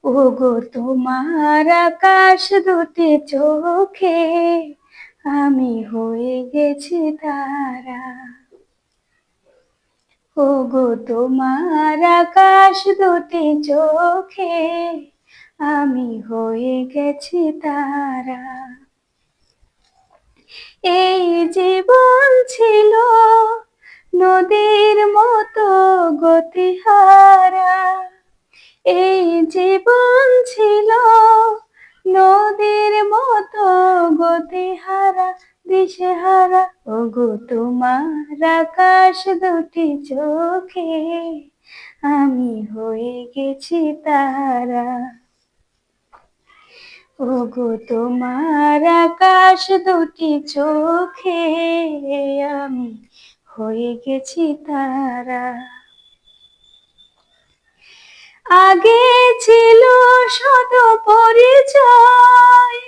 ওগো তোমার আকাশ দুটি চোখে আমি হয়ে গেছি তারা। ওগো তোমার আকাশ দুটি চোখে আমি হয়ে গেছি তারা। এই জীবন ছিল নদীর মতো গতিহারা। এই জীবন ছিল নদীর মতো গতিহারা দিশেহারা। ওগো তোমার আকাশ দুটি চোখে আমি হয়ে গেছি তারা। ওগো তোমার আকাশ দুটি চোখে আমি হয়ে গেছি তারা। আগে ছিল শত পরিচয়,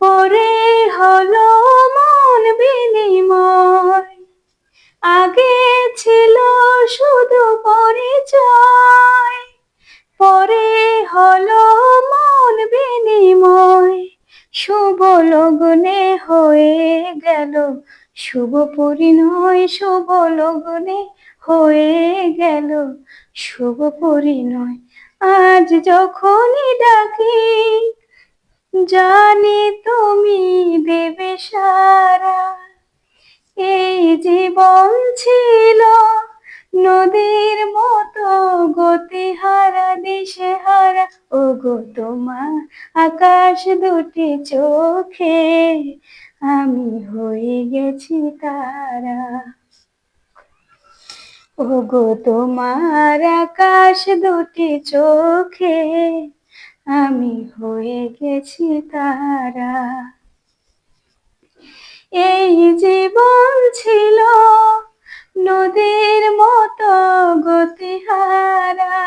পরে হলো মন বিনিময়। আগে ছিল শুধু পরিচয়, পরে হলো মন বিনিময়। শুভ লগ্নে হয়ে গেল শুভ পরিণয়, শুভ লগ্নে হয়ে গেল শুভ পরিণয়। আজ যখনই ডাকি জানি তুমি দেবে সাড়া। এই জীবন ছিল নদীর মতো গতিহারা দিশেহারা। ওগো তোমার আকাশ দুটি চোখে আমি হয়ে গেছি তারা। ওগো তোমার আকাশ দুটি চোখে আমি হয়ে গেছি তারা। এই জীবন ছিল নদীর মতো গতিহারা।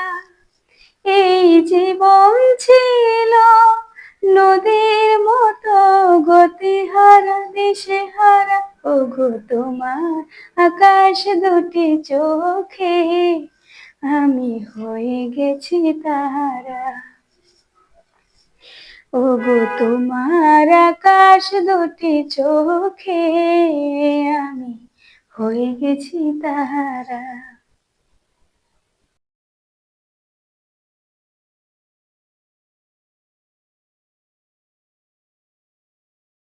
এই জীবন ছিল নদীর মতো গতিহারা দিশেহারা। ওগো তোমার আকাশ দুটি চোখে আমি হয়ে গেছি তারা। ওগো তোমার আকাশ দুটি চোখে আমি হয়ে গেছি তারা।